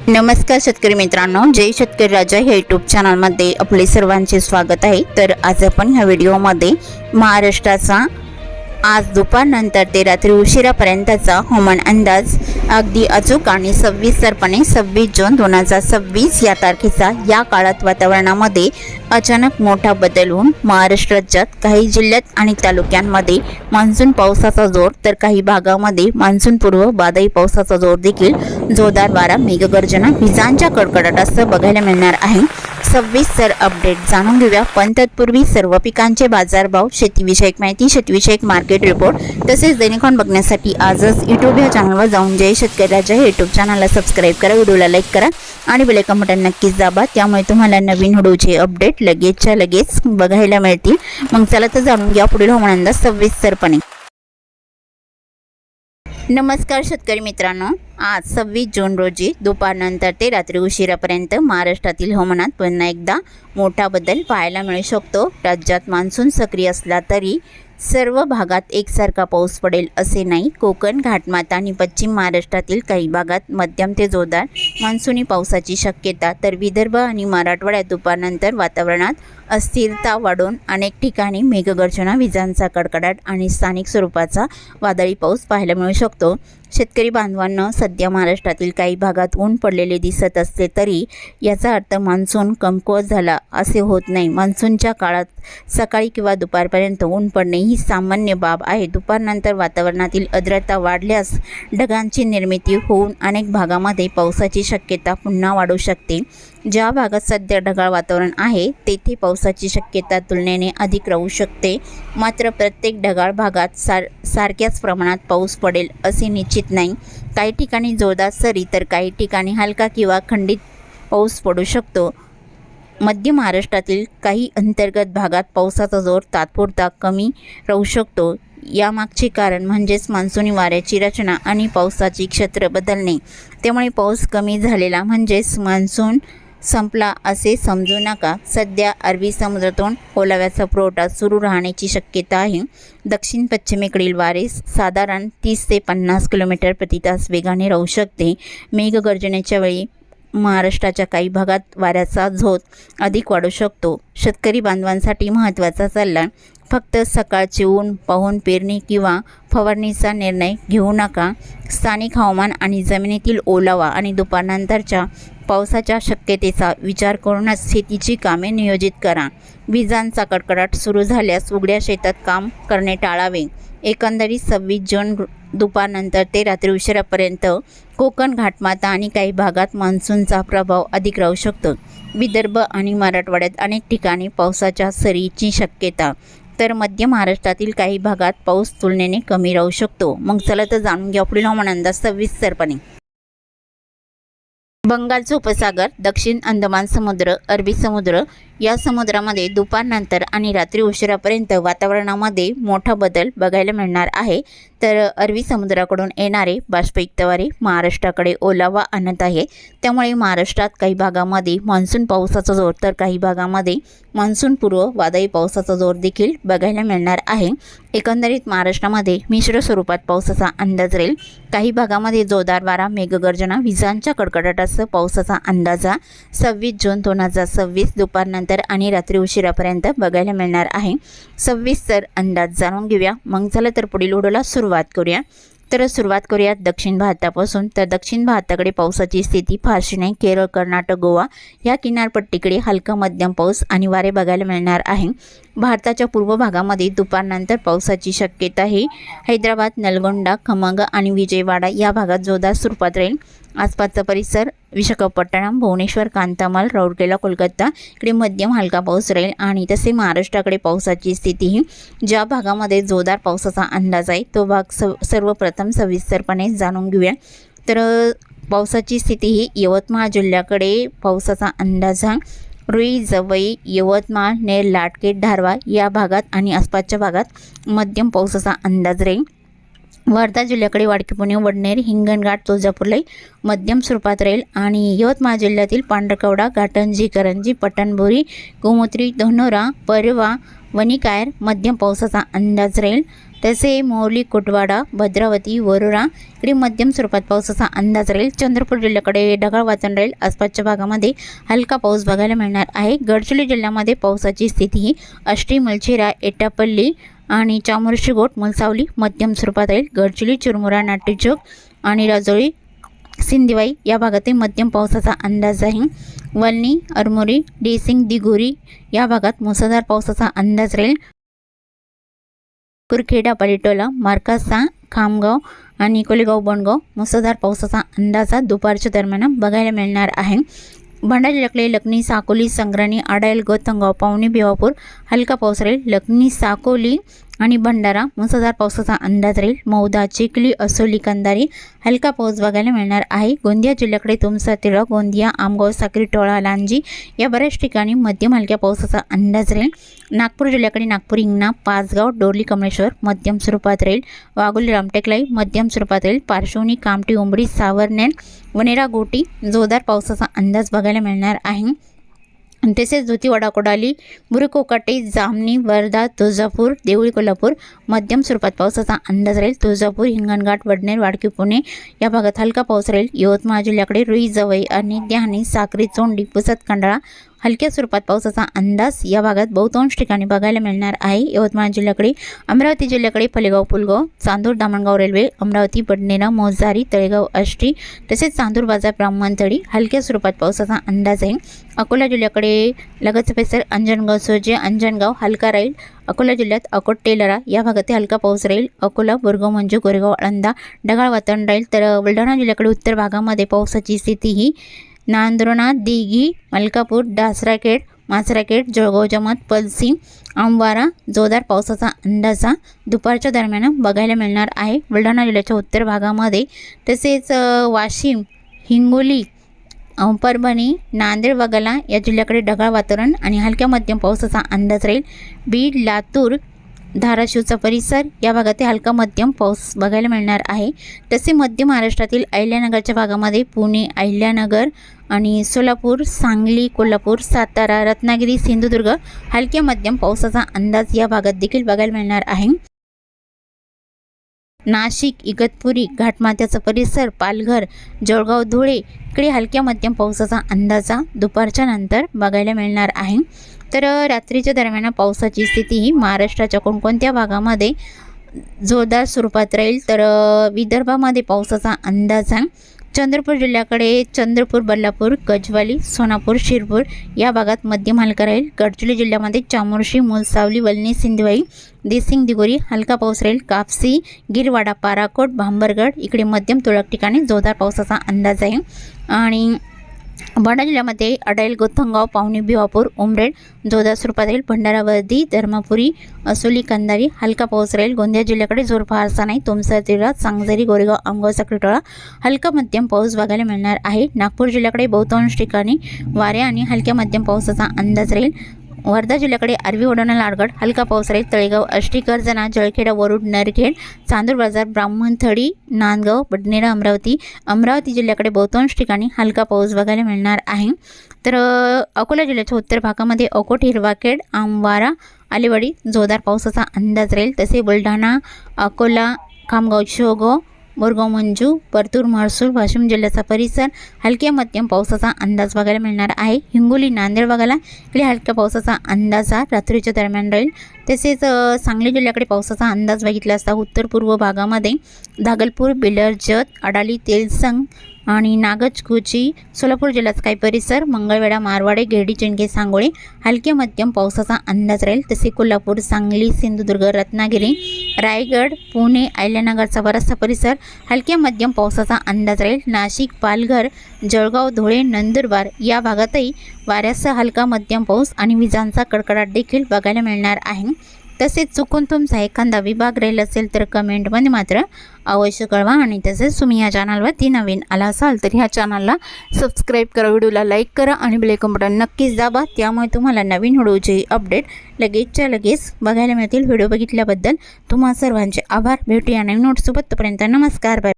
नमस्कार शेतकरी मित्रांनो, जय शेतकरी राजा हे यूट्यूब चॅनलमध्ये आपले सर्वांचे स्वागत आहे। तर आज आपण ह्या व्हिडिओमध्ये महाराष्ट्राचा आज दुपारनंतर ते रात्री उशिरापर्यंतचा हवामान अंदाज अगदी अचूक आणि सविस्तरपणे 26 जून 2026 या तारखेचा या काळात वातावरणामध्ये अचानक मोठा बदल होऊन महाराष्ट्र राज्यात काही जिल्ह्यात आणि तालुक्यांमध्ये मान्सून पावसाचा जोर तर काही भागामध्ये मान्सून पूर्व वादळी पावसाचा जोर देखील जोरदार वारा मेघगर्जना विजांच्या कडकडाटासह बघायला मिळणार आहे। सविस्तर अपडेट जाणून घेऊया, पण तत्पूर्वी सर्व पिकांचे बाजारभाव, शेतीविषयक माहिती, शेतीविषयक मार्केट रिपोर्ट तसेच दैनिकॉन बघण्यासाठी आजच यूट्यूब या चॅनलवर जाऊन जय शेतकरी राजा हे यूट्यूब चॅनलला सबस्क्राईब करा, व्हिडिओला लाईक करा आणि बेल आयकॉन बटन नक्कीच दाबा, त्यामुळे तुम्हाला नवीन व्हिडिओचे अपडेट लगेचच्या लगेच बघायला मिळतील। मग चला तर जाणून घ्या पुढील हवामान अंदाज सविस्तरपणे। नमस्कार शेतकरी मित्रांनो, आज 26 जून रोजी दुपारनंतर ते रात्री उशिरापर्यंत महाराष्ट्रातील हवामानात पुन्हा एकदा मोठा बदल पाहायला मिळू शकतो। राज्यात मान्सून सक्रिय असला तरी सर्व भागात एकसारखा पाऊस पडेल असे नाही। कोकण, घाटमाता आणि पश्चिम महाराष्ट्रातील काही भागात मध्यम ते जोरदार मान्सूनी पावसाची शक्यता, तर विदर्भ आणि मराठवाड्यात दुपारनंतर वातावरणात अस्थिरता वाढून अनेक ठिकाणी मेघगर्जना, विजांचा कडकडाट आणि स्थानिक स्वरूपाचा वादळी पाऊस पाहायला मिळू शकतो। शेतकरी बांधवांना सध्या महाराष्ट्रातील काही भागात ऊन पडलेले दिसत असले तरी याचा अर्थ मान्सून कमकुवत झाला असे होत नाही। मान्सूनच्या काळात सकाळी किंवा दुपारपर्यंत ऊन पडणे ही सामान्य बाब आहे। दुपारनंतर वातावरणातील आर्द्रता वाढल्यास ढगांची निर्मिती होऊन अनेक भागामध्ये पावसाची शक्यता पुन्हा वाढू शकते। ज्या भागात सध्या ढगाळ वातावरण आहे तेथे पावसाची शक्यता तुलनेने अधिक राहू शकते, मात्र प्रत्येक ढगाळ भागात सारख्याच प्रमाणात पाऊस पडेल असे निश्चित नाही। काही ठिकाणी जोरदार सरी तर काही ठिकाणी हलका किंवा खंडित पाऊस पडू शकतो। मध्य महाराष्ट्रातील काही अंतर्गत भागात पावसाचा जोर तात्पुरता कमी राहू शकतो। यामागचे कारण म्हणजेच मान्सूनी वाऱ्याची रचना आणि पावसाची क्षेत्र बदलणे। त्यामुळे पाऊस कमी झालेला म्हणजेच मान्सून संपला असे समजू नका। सध्या अरबी समुद्रातून ओलाव्याचा पुरवठा सुरू राहण्याची शक्यता आहे। दक्षिण पश्चिमेकडील वारे साधारण 30 ते 50 किलोमीटर प्रति तास वेगाने राहू शकते। मेघगर्जनेच्या वेळी महाराष्ट्राच्या काही भागात वाऱ्याचा झोत अधिक वाढू शकतो। शेतकरी बांधवांसाठी महत्त्वाचा सल्ला, फक्त सकाळचे ऊन पाहून पेरणी किंवा फवारणीचा निर्णय घेऊ नका। स्थानिक हवामान आणि जमिनीतील ओलावा आणि दुपारनंतरच्या पावसाच्या शक्यतेचा विचार करूनच शेतीची कामे नियोजित करा। विजांचा कडकडाट सुरू झाल्यास उघड्या शेतात काम करणे टाळावे। एकंदरीत 26 जून दुपारनंतर ते रात्री उशिरापर्यंत कोकण, घाटमाता आणि काही भागात मान्सूनचा प्रभाव अधिक राहू शकतो। विदर्भ आणि मराठवाड्यात अनेक ठिकाणी पावसाच्या सरीची शक्यता, तर मध्य महाराष्ट्रातील काही भागात पाऊस तुलनेने कमी राहू शकतो। मग चला तर जाणून घ्या पुढील हवामान अंदाज सविस्तरपणे। बंगालचा उपसागर, दक्षिण अंदमान समुद्र, अरबी समुद्र या समुद्रामध्ये दुपारनंतर आणि रात्री उशिरापर्यंत वातावरणामध्ये मोठा बदल बघायला मिळणार आहे। तर अरबी समुद्राकडून येणारे बाष्पयुक्त वारे महाराष्ट्राकडे ओलावा आणत आहे, त्यामुळे महाराष्ट्रात काही भागामध्ये मान्सून पावसाचा जोर तर काही भागामध्ये मान्सून पूर्व वादळी पावसाचा जोर देखील बघायला मिळणार आहे। एकंदरीत महाराष्ट्रामध्ये मिश्र स्वरूपात पावसाचा अंदाज राहील। काही भागामध्ये जोरदार वारा, मेघगर्जना, विजांच्या कडकडाटासह पावसाचा अंदाजा 26 जून 2026 दुपारनंतर आणि रात्री उशिरापर्यंत बघायला मिळणार आहे। सविस्तर अंदाज जाणून घेऊया, मग चला तर पुढील व्हिडिओला सुरुवात करूया। तर सुरुवात करूयात दक्षिण भारतापासून। तर दक्षिण भारताकडे पावसाची स्थिती फारशी नाही। केरळ, कर्नाटक, गोवा या किनारपट्टीकडे हलका मध्यम पाऊस आणि वारे बघायला मिळणार आहे। भारताच्या पूर्व भागामध्ये दुपारनंतर पावसाची शक्यता आहे। हैदराबाद, नलगोंडा, खमंग आणि विजयवाडा या भागात जोरदार स्वरूपात राहील। आसपासचा परिसर विशाखापट्टणम, भुवनेश्वर, कांतामाल, राऊरकेला, कोलकाता इकडे मध्यम हलका पाऊस राहील। आणि तसे महाराष्ट्राकडे पावसाची स्थिती ही ज्या भागामध्ये जोरदार पावसाचा अंदाज आहे तो भाग सर्वप्रथम सविस्तरपणे जाणून घेऊया। तर पावसाची स्थिती ही यवतमाळ जिल्ह्याकडे पावसाचा अंदाज हा रुई, जवई, यवतमाळ, नेर, लाटके, धारवा या भागात आणि आसपासच्या भागात मध्यम पावसाचा अंदाज राहील। वर्धा जिल्ह्याकडे वाडकी, पुणे, वडनेर, हिंगणघाट, तुळजापूरला मध्यम स्वरूपात राहील। आणि यवतमाळ जिल्ह्यातील पांढरकवडा, घाटंजी, करंजी, पटणबोरी, गोमूत्री, धनोरा, परवा, वणिकायर मध्यम पावसाचा अंदाज राहील। तसे मोहली, कोटवाडा, भद्रावती, वरोरा इकडे मध्यम स्वरूपात पावसाचा अंदाज राहील। चंद्रपूर जिल्ह्याकडे ढगाळ वातावरण राहील। आसपासच्या भागामध्ये हलका पाऊस बघायला मिळणार आहे। गडचिरोली जिल्ह्यामध्ये पावसाची स्थिती ही आष्टी, मलचेरा, एटापल्ली आणि चामोर्शी, गोट, मुलसावली मध्यम स्वरूपात राहील। गडचिरोली, चिरमुरा, नाट्यचौक आणि राजोळी, सिंदिवाई या भागातील मध्यम पावसाचा अंदाज आहे। वलनी, अरमोरी, डेसिंग, दिघोरी या भागात मुसळधार पावसाचा अंदाज राहील। कुरखेडा, पालिटोला, मार्कासा, खामगाव आणि कोलेगाव, बनगाव मुसळधार पावसाचा अंदाज दुपारच्या दरम्यान बघायला मिळणार आहे। भंडारा जिल्ह्याकडे लखनी, साकोली, संग्राणी, आडायल, गौतंगाव, पावनी, भिवापूर हलका पाऊस राहील। लखनी, साकोली आणि भंडारा मुसळधार पावसाचा अंदाज राहील। मौदा, चिखली, असोली, कंधारी हलका पाऊस बघायला मिळणार आहे। गोंदिया जिल्ह्याकडे तुमसा, तिळा, गोंदिया, आमगाव, साक्री, टोळा, लांजी या बऱ्याच ठिकाणी मध्यम हलक्या पावसाचा अंदाज राहील। नागपूर जिल्ह्याकडे नागपूर, हिंगणा, पाचगाव, डोरली, कमळेश्वर मध्यम स्वरूपात राहील। वाघोली, रामटेकलाई मध्यम स्वरूपात राहील। पारशिवनी, कामठी, उंबरी, सावर्णेर, वनेरा, गोटी जोरदार पावसाचा अंदाज बघायला मिळणार आहे। तसेच ज्योतिवाडा, कोडाली, बुरकोकाटे, जामनी, वर्धा, तुळजापूर, देवळी, कोल्हापूर मध्यम स्वरूपात पावसाचा अंदाज राहील। तुळजापूर, हिंगणघाट, वडनेर, वाडकी, पुणे या भागात हलका पाऊस राहील। यवतमाळ जिल्ह्याकडे रुई, जवई आणि द्यानी, साक्री, चोंडी, पुसद, खंडाळा हलक्या स्वरूपात पावसाचा अंदाज या भागात बहुतांश ठिकाणी बघायला मिळणार आहे। यवतमाळ जिल्ह्याकडे, अमरावती जिल्ह्याकडे फलेगाव, पुलगाव, चांदूर, दामणगाव रेल्वे, अमरावती, बडनेरा, मोजारी, तळेगाव, आष्टी तसेच चांदूर बाजार, ब्राह्मणथडी हलक्या स्वरूपात पावसाचा अंदाज आहे। अकोला जिल्ह्याकडे लगतचा परिसर, अंजनगाव, सोजे, अंजनगाव हलका राहील। अकोला जिल्ह्यात अकोट, टेलरा या भागात हलका पाऊस राहील। अकोला, बोरगाव, मंजू, गोरेगाव, आळंदा ढगाळ वातावरण राहील। तर बुलढाणा जिल्ह्याकडे उत्तर भागामध्ये पावसाची स्थिती ही नांदुरना, दिघी, मलकापूर, डासराखेड, मासराखेड, जळगाव, जमत, पलसी, आंबारा जोरदार पावसाचा अंदाजा दुपारच्या दरम्यान बघायला मिळणार आहे। बुलढाणा जिल्ह्याच्या उत्तर भागामध्ये तसेच वाशिम, हिंगोली, परभणी, नांदेड वगळा या जिल्ह्याकडे ढगाळ वातावरण आणि हलक्या मध्यम पावसाचा अंदाज राहील। बीड, लातूर, धाराशिवचा परिसर या भागात हलका मध्यम पाऊस बघायला मिळणार आहे। तसे मध्य महाराष्ट्रातील अहिल्यानगरच्या भागामध्ये पुणे, अहिल्यानगर आणि सोलापूर, सांगली, कोल्हापूर, सातारा, रत्नागिरी, सिंधुदुर्ग हलक्या मध्यम पावसाचा अंदाज या भागात देखील बघायला मिळणार आहे। नाशिक, इगतपुरी, घाटमाथ्याचा परिसर, पालघर, जळगाव, धुळे इकडे हलक्या मध्यम पावसाचा अंदाजा दुपारच्या नंतर बघायला मिळणार आहे। तर रात्रीच्या दरम्यान पावसाची स्थिती ही महाराष्ट्राच्या कोणकोणत्या भागामध्ये जोरदार स्वरूपात राहील तर विदर्भामध्ये पावसाचा अंदाज आहे। चंद्रपूर जिल्ह्याकडे चंद्रपूर, बल्लापूर, गजवाली, सोनापूर, शिरपूर या भागात मध्यम हलका राहील। गडचिरोली जिल्ह्यामध्ये चामोर्शी, मुलसावली, वलनी, सिंदिवाई, देसिंग, दिघोरी हलका पाऊस राहील। कापसी, गिरवाडा, पाराकोट, भांबरगड इकडे मध्यम तुरळक ठिकाणी जोरदार पावसाचा अंदाज आहे। आणि भंडारा जिल्ह्यामध्ये अडायल, गौतंगाव, पावनी, भिवापूर, उमरेड जोरदार स्वरूपात राहील। भंडारा, वर्धी, धर्मपुरी, असोली, कंधारी हलका पाऊस राहील। गोंदिया जिल्ह्याकडे जोर फारसा नाही। तुमसा, तिळा, सांगजरी, गोरेगाव, आमगाव, साक्री, टोळा हलका मध्यम पाऊस बघायला मिळणार आहे। नागपूर जिल्ह्याकडे बहुतांश ठिकाणी वाऱ्या आणि हलक्या मध्यम पावसाचा अंदाज राहील। वर्धा जिल्ह्याकडे आरवी, वडोणा, लाडगड हलका पाऊस राहील। तळेगाव, आष्टी, कर्जना, जळखेडा, वरुड, नरखेड, चांदूर बाजार, ब्राह्मणथडी, नांदगाव, बडनेरा, अमरावती जिल्ह्याकडे बहुतांश ठिकाणी हलका पाऊस बघायला मिळणार आहे। तर अकोला जिल्ह्याच्या उत्तर भागामध्ये अकोट, हिरवाखेड, आंबारा, आलेवाडी जोरदार पावसाचा अंदाज राहील। तसे बुलढाणा, अकोला, खामगाव, शेवगाव, बोरगाव, मंजू, परतूर, महसूल, वाशिम जिल्ह्याचा परिसर हलक्या मध्यम पावसाचा अंदाज बघायला मिळणार आहे। हिंगोली, नांदेड वगळा इकडे हलक्या पावसाचा अंदाज रात्रीच्या दरम्यान राहील। तसेच सांगली जिल्ह्याकडे पावसाचा अंदाज बघितला असता उत्तर पूर्व भागामध्ये दागलपूर, बेलर, जत, अडाली, तेलसंग आणि नागजकुची, सोलापूर जिल्ह्याचा काही परिसर, मंगळवेढा, मारवाडे, गेरडी, चिंडके, सांगोळे हलक्या मध्यम पावसाचा अंदाज राहील। तसे कोल्हापूर, सांगली, सिंधुदुर्ग, रत्नागिरी, रायगड, पुणे, अहिल्यानगरचा बराचसा परिसर हलक्या मध्यम पावसाचा अंदाज राहील। नाशिक, पालघर, जळगाव, धुळे, नंदुरबार या भागातही वाऱ्यासह हलका मध्यम पाऊस आणि विजांचा कडकडाट देखील बघायला मिळणार आहे। तसेच चुकून तुमचा एखादा विभाग राहील असेल तर कमेंटमध्ये मात्र अवश्य कळवा। आणि तसेच तुम्ही या चॅनलवरती नवीन आला असाल तर ह्या चॅनलला सबस्क्राईब करा, व्हिडिओला लाईक करा आणि बेल आयकॉन बटन नक्कीच दाबा, त्यामुळे तुम्हाला नवीन व्हिडिओचे अपडेट लगेचच्या लगेच बघायला मिळतील। व्हिडिओ बघितल्याबद्दल तुम्हा सर्वांचे आभार। भेटूया नवीन नोट्ससोबत, तोपर्यंत नमस्कार, बाय।